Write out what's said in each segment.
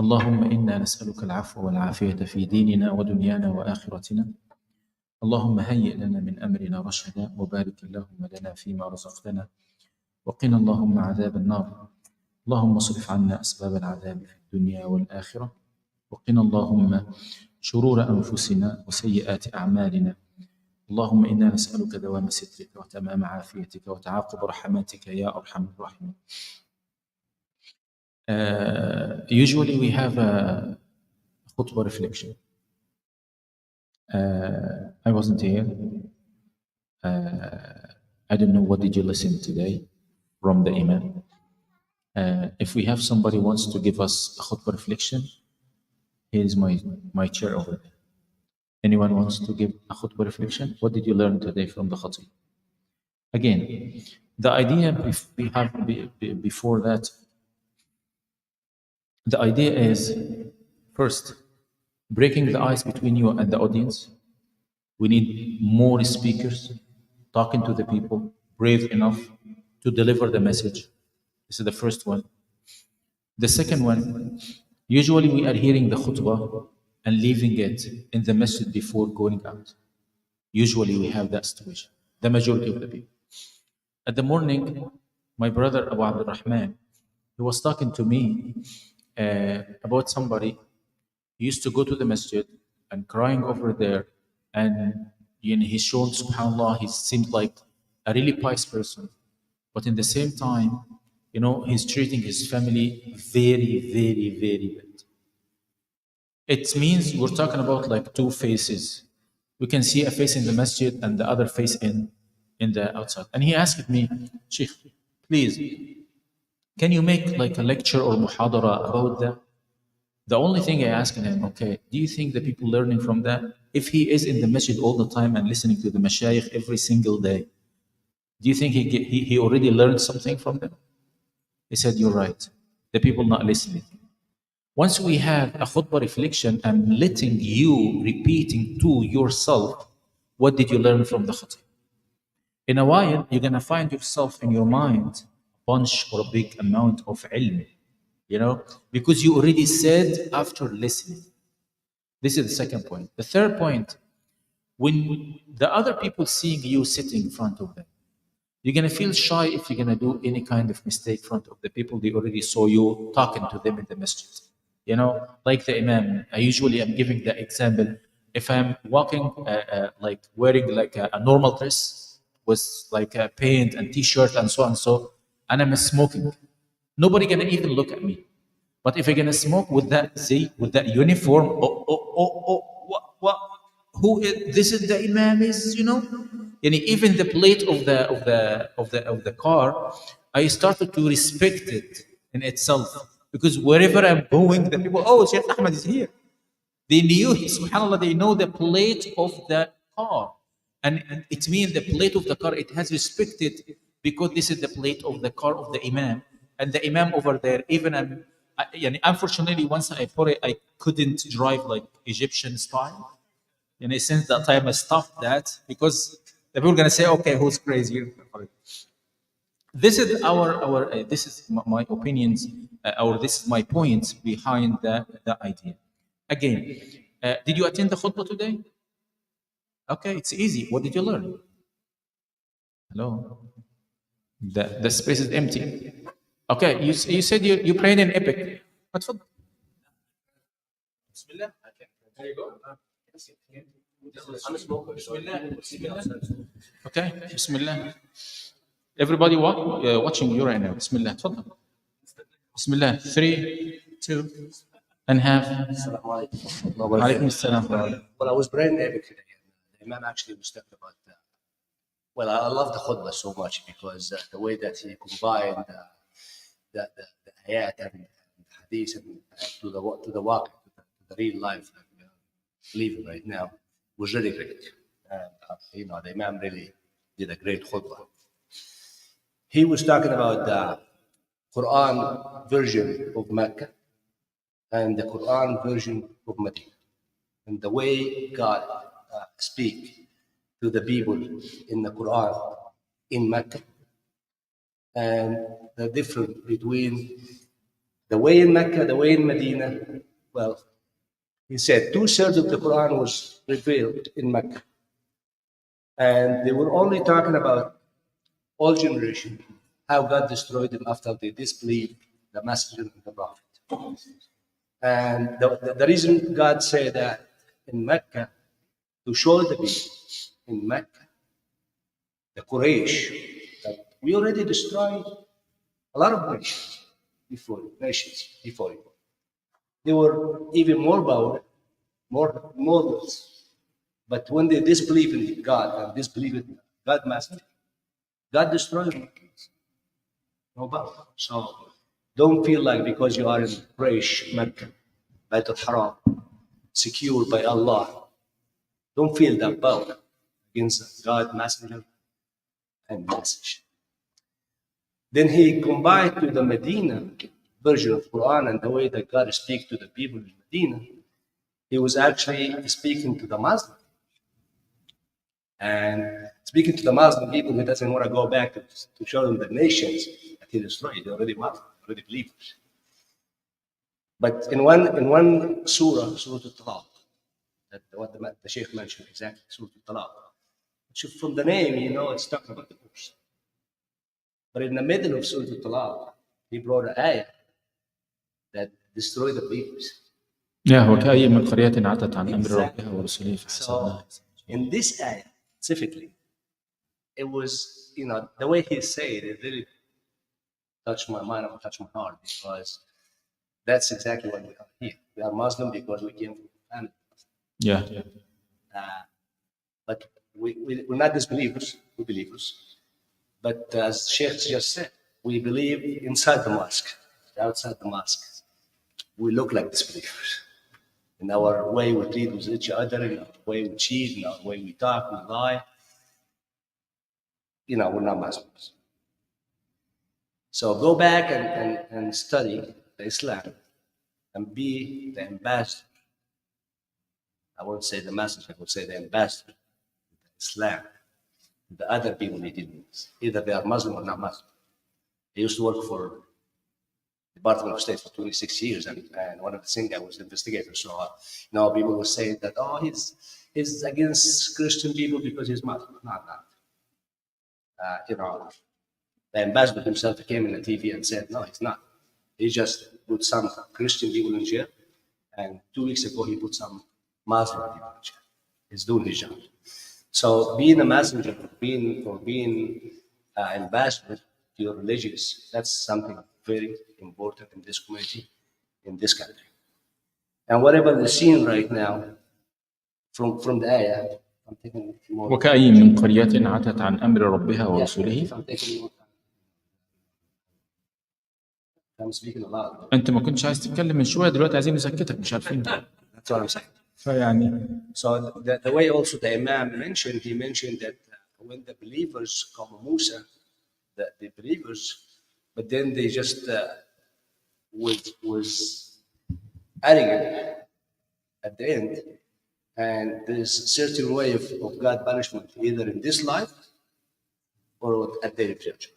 اللهم إنا نسألك العفو والعافية في ديننا ودنيانا وآخرتنا. اللهم هيئ لنا من أمرنا رشدا، وبارك اللهم لنا فيما رزقتنا، وقنا اللهم عذاب النار. اللهم اصرف عنا أسباب العذاب في الدنيا والآخرة، وقنا اللهم شرور أنفسنا وسيئات أعمالنا. اللهم إنا نسألك دوام سترك وتمام عافيتك وتعاقب رحماتك يا أرحم الراحمين. Usually we have a khutbah reflection. I wasn't here. I don't know what did you listen today from the Imam. If we have somebody wants to give us a khutbah reflection, here is my chair over there. Anyone wants to give a khutbah reflection? What did you learn today from the khatib? Again, the idea we have before that, the idea is first breaking the ice between you and the audience. We need more speakers talking to the people, brave enough to deliver the message. This is the first one. The second one, usually we are hearing the khutbah and leaving it in the masjid before going out. Usually we have that situation, the majority of the people. At the morning, my brother Abu Rahman, he was talking to me about somebody. He used to go to the masjid and crying over there, and he's shown, subhanAllah, he seemed like a really pious person, but in the same time, he's treating his family very, very, very bad. It means we're talking about like two faces. We can see a face in the masjid and the other face in the outside. And he asked me, Sheikh, please, can you make like a lecture or muhadara about that? The only thing I asked him, okay, do you think the people learning from that, if he is in the masjid all the time and listening to the mashayikh every single day, do you think he already learned something from them? He said, you're right. The people not listening. Once we have a khutbah reflection, I'm letting you repeating to yourself, what did you learn from the khatib? In a while, you're going to find yourself in your mind a bunch or a big amount of ilm, because you already said after listening. This is the second point. The third point, when the other people seeing you sitting in front of them, you're going to feel shy if you're going to do any kind of mistake in front of the people. They already saw you talking to them in the masjid. Like the Imam, I usually am giving the example. If I'm walking, like wearing like a normal dress with like a paint and t-shirt and so and so, and I'm smoking, nobody going to even look at me. But if you're gonna smoke with that uniform, what? Who is this? Is the Imam? And even the plate of the car, I started to respect it in itself, because wherever I'm going, the people, oh, Sheikh Ahmed is here. They knew, subhanallah, they know the plate of the car, and it means the plate of the car. It has respected because this is the plate of the car of the Imam, and the Imam over there. Even unfortunately, once I put it, I couldn't drive like Egyptian style. And since that time, I stopped that because the people are gonna say, "Okay, who's crazy?" This is this is my opinions, or this is my points behind the idea. Again, did you attend the khutbah today? Okay, it's easy. What did you learn? Hello, the space is empty. Okay, you said you prayed in epic. اتفضل. بسم الله. There you go. Okay, Bismillah. Everybody watching you right now. Bismillah. اتفضل. Bismillah. 3, 2, and half. Alaikum assalam. Well, I was praying epic today. The Imam actually was talking about that. Well, I love the khutbah so much because the way that he combined the ayat and the hadith and to the waqi, to the real life that we are living right now, was really great. And the Imam really did a great khutbah. He was talking about the Quran version of Mecca and the Quran version of Medina, and the way God speak to the people in the Quran in Mecca, and the difference between The way in Mecca, the way in Medina, well, he said 2/3 of the Quran was revealed in Mecca. And they were only talking about all generations, how God destroyed them after they disbelieved the messenger and the prophet. And the reason God said that in Mecca, to show the people in Mecca, the Quraysh, that we already destroyed a lot of nations before you. They were even more powerful, more models. But when they disbelieve in God and disbelieve in God's messenger, God destroyed them. No power. So don't feel like because you are in Quraysh, Mecca, Bayt al-Haram, secured by Allah, don't feel that power against God's messenger and message. Then he combined to the Medina version of Quran and the way that God speaks to the people in Medina, he was actually speaking to the Muslim. And speaking to the Muslim people, he doesn't want to go back to show them the nations that he destroyed. They're already Muslim, already believers. But in one surah, Surah Al-Talaq, that what the Sheikh mentioned exactly, Surah Al-Talaq. From the name, you know it's talking about the divorce. But in the middle of Surah Al-Talaq, he brought an ayah that destroyed the believers. Yeah, وكأي من قرية عتت عن أمر ربها ورسله فحسبناها. So in this ayah specifically, it was, you know, the way he said it really touched my mind and touched my heart, because that's exactly what we are here. We are Muslim because we came from a family. Yeah. But we're not disbelievers, we're believers. But as Sheikh just said, we believe inside the mosque, outside the mosque. We look like disbelievers. In our way we treat with each other, in our way we cheat, in our way we talk, we lie. You know, we're not Muslims. So go back and study the Islam and be the ambassador. I won't say the messenger, I would say the ambassador of Islam. The other people they deal with, either they are Muslim or not Muslim. I used to work for the Department of State for 26 years, and one of the things I was an investigator. So, you know, people were saying that, oh, he's against Christian people because he's Muslim. Not. You know, the ambassador himself came in the TV and said, no, he's not. He just put some Christian people in jail, and 2 weeks ago he put some Muslim people in jail. He's doing his job. So being a messenger, being ambassador to your religious, that's something very important in this community, in this country. And whatever we're seeing right now from the ayah, I'm taking more. وكأي من قرية عتت عن أمر ربها ورسله. I'm taking more time. I'm speaking a lot. أنت ما كنتش عايز تتكلم من شوية، دلوقتي عايزين نسكتك، مش عارفين. That's what I'm saying. فيعني. So the way also the Imam mentioned, he mentioned that when the believers come Musa, the believers, but then they just was arrogant at the end, and there's a certain way of God punishment, either in this life or at the day of judgment.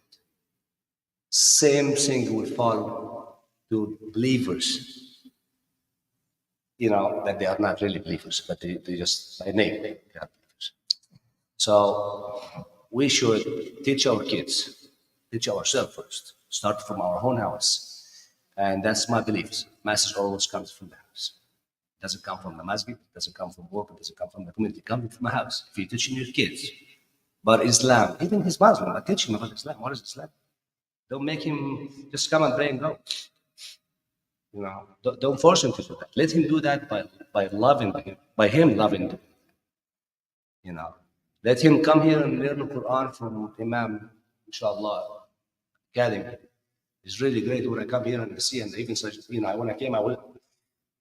Same thing will follow to believers. You know, that they are not really believers, but they just by name they are believers. So we should teach our kids, teach ourselves first, start from our own house. And that's my belief. Message always comes from the house. It doesn't come from the masjid, it doesn't come from work, it doesn't come from the community, it comes from a house. If you're teaching your kids about Islam, even he's Muslim, but teach him about Islam. What is Islam? Don't make him just come and pray and go. You know, don't force him to do that. Let him do that by loving him, by him loving him. You know, let him come here and learn the Quran from Imam, inshallah, Academy. It's really great when I come here and see, and even such, you know, when I came,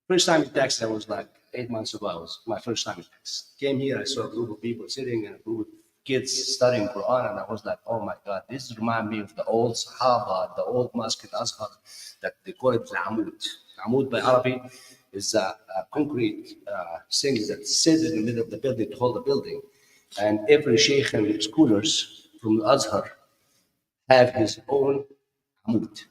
first time in Texas, I was like 8 months ago. It was my first time in Texas. Came here, I saw a group of people sitting and a group of kids studying Quran, and I was like, oh my God, this reminds me of the old Sahaba, the old mosque in Azhar, that they call it Amud. Amud by Arabic is a concrete thing that sits in the middle of the building to hold the building. And every sheikh and scholars from Azhar have his own Amud.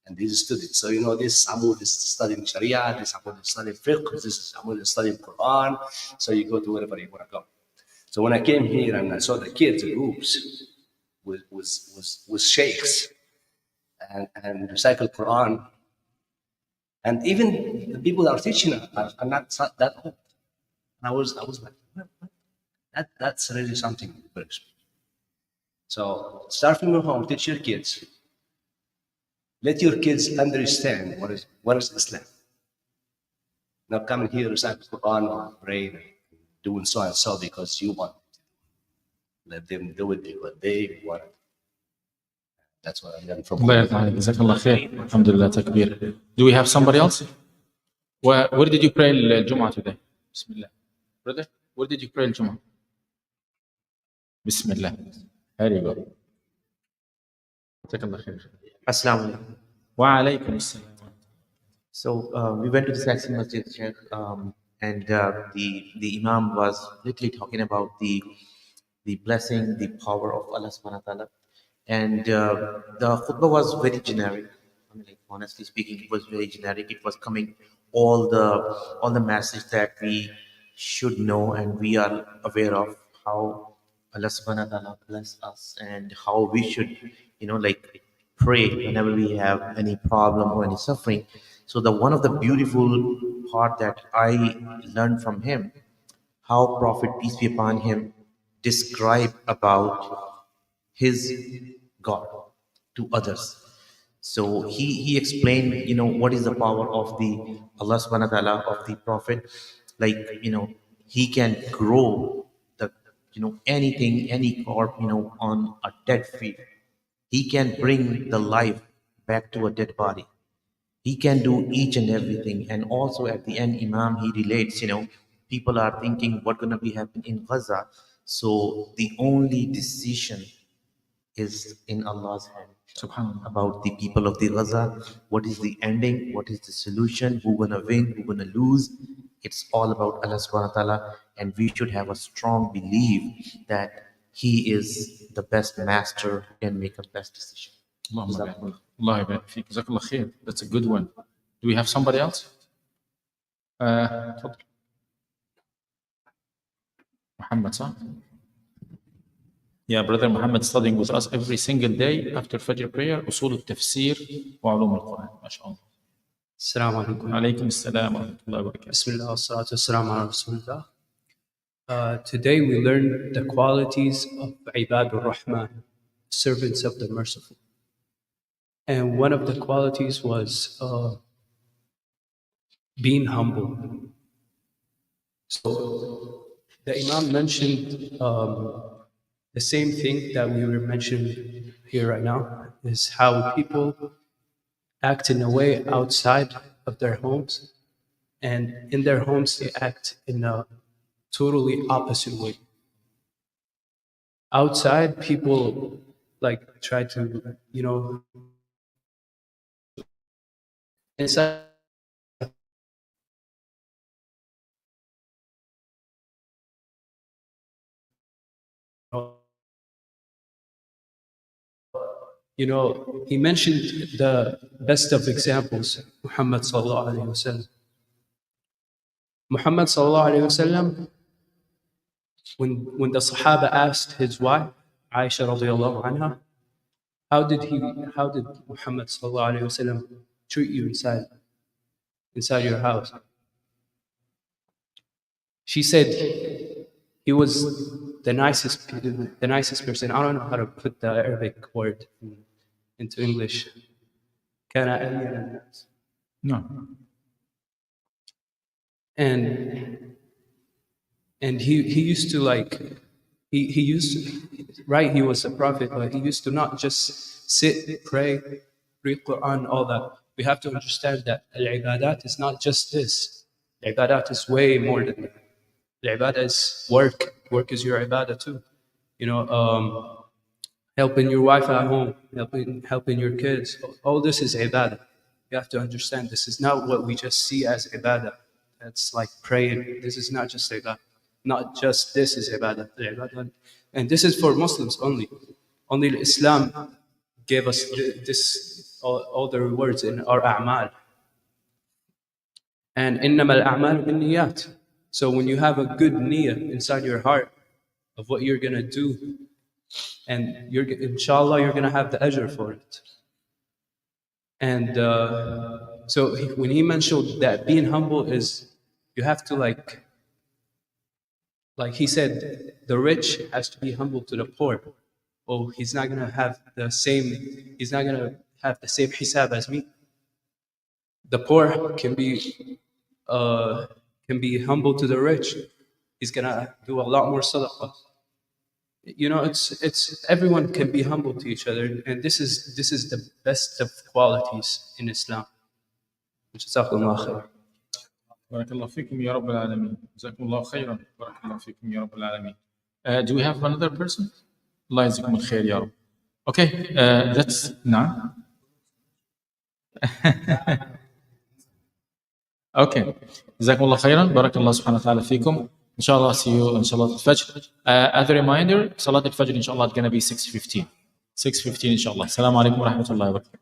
and these students. So this Ahmed is studying Sharia, this Ahmed is studying fiqh, this Ahmed is studying Quran. So you go to wherever you want to go. So when I came here and I saw the kids groups with sheikhs and recycle Quran, and even the people that are teaching are not that old. And I was like, that's really something very special. So start from your home, teach your kids. Let your kids understand what is Islam. Not coming here recite the Quran or pray and doing so and so because you want. Let them do it because they want it. That's what I learned from الله يرضى عليك. جزاك الله خير. الحمد لله. تكبير. Do we have somebody else? Where did you pray الجمعة today? بسم الله. Brother, where did you pray الجمعة? بسم الله. There you go. جزاك الله خير. Assalamu alaikum. وعليكم السلام. So we went to the Saxon Masjid, Sheikh, and the Imam was literally talking about the blessing, the power of Allah subhanahu wa ta'ala. And the khutbah was very generic. I mean, like, honestly speaking, it was very generic. It was coming all the message that we should know and we are aware of, how Allah subhanahu wa ta'ala bless us and how we should, like, pray whenever we have any problem or any suffering. So one of the beautiful part that I learned from him, how Prophet, peace be upon him, described about his God to others. So he explained, what is the power of the Allah subhanahu wa ta'ala, of the Prophet. Like, he can grow the, anything, any corpse, on a dead field. He can bring the life back to a dead body. He can do each and everything. And also at the end, Imam, he relates, people are thinking what gonna be happening in Gaza. So the only decision is in Allah's hand. Subhanallah. About the people of the Gaza, what is the ending, what is the solution, who gonna win, who gonna lose. It's all about Allah subhanahu wa ta'ala, and we should have a strong belief that He is the best master who can make a best decision. اللهم بارك. الله يبارك فيك. جزاك الله خير. That's a good one. Do we have somebody else? تفضل. محمد صح؟ Yeah, brother Muhammad studying with us every single day after Fajr prayer, أصول التفسير وعلوم القرآن. ما شاء الله. السلام عليكم. عليكم السلام ورحمة الله وبركاته. بسم الله والصلاة والسلام على رسول الله. Today we learned the qualities of Ibadur Rahman, servants of the merciful. And one of the qualities was being humble. So the Imam mentioned the same thing that we were mentioning here right now, is how people act in a way outside of their homes, and in their homes they act in a totally opposite way. Outside, people like try to, inside, he mentioned the best of examples, Muhammad sallallahu alaihi wasallam. Muhammad sallallahu alaihi wasallam, when the Sahaba asked his wife, Aisha radiallahu anha, how did Muhammad sallallahu alaihi wasallam treat you inside your house? She said he was the nicest person. I don't know how to put the Arabic word into English. No. And he used to he was a prophet, but he used to not just sit, pray, read Quran, all that. We have to understand that al-ibadat is not just this. Ibadat is way more than that. Ibadah is work. Work is your ibadah too. Helping your wife at home, helping your kids. All this is ibadah. You have to understand this is not what we just see as ibadah. That's like praying. This is not just ibadah. Not just this is ibadah. And this is for Muslims only. Only Islam gave us this all the rewards in our a'mal. And إِنَّمَا الْأَعْمَالُ بِالنِّيَّاتِ. So when you have a good niyyah inside your heart of what you're going to do, and inshallah, you're going to have the ajr for it. And so when he mentioned that being humble is, you have to like he said, the rich has to be humble to the poor. Oh, he's not going to have the same hisab as me. The poor can be humble to the rich. He's gonna do a lot more sadaqah. You know, it's everyone can be humble to each other, and this is the best of qualities in Islam. Jazakumullah khair. بارك الله فيكم يا رب العالمين. جزاكم الله خيرا. بارك الله فيكم يا رب العالمين. Do we have another person? الله يجزيكم الخير يا رب. Okay, that's نعم. Okay. جزاكم الله خيرا. بارك الله سبحانه وتعالى فيكم. إن شاء الله see you in صلاة الفجر. As a reminder, صلاة الفجر إن شاء الله it's gonna be 6:15. 6:15 إن شاء الله. السلام عليكم ورحمة الله وبركاته.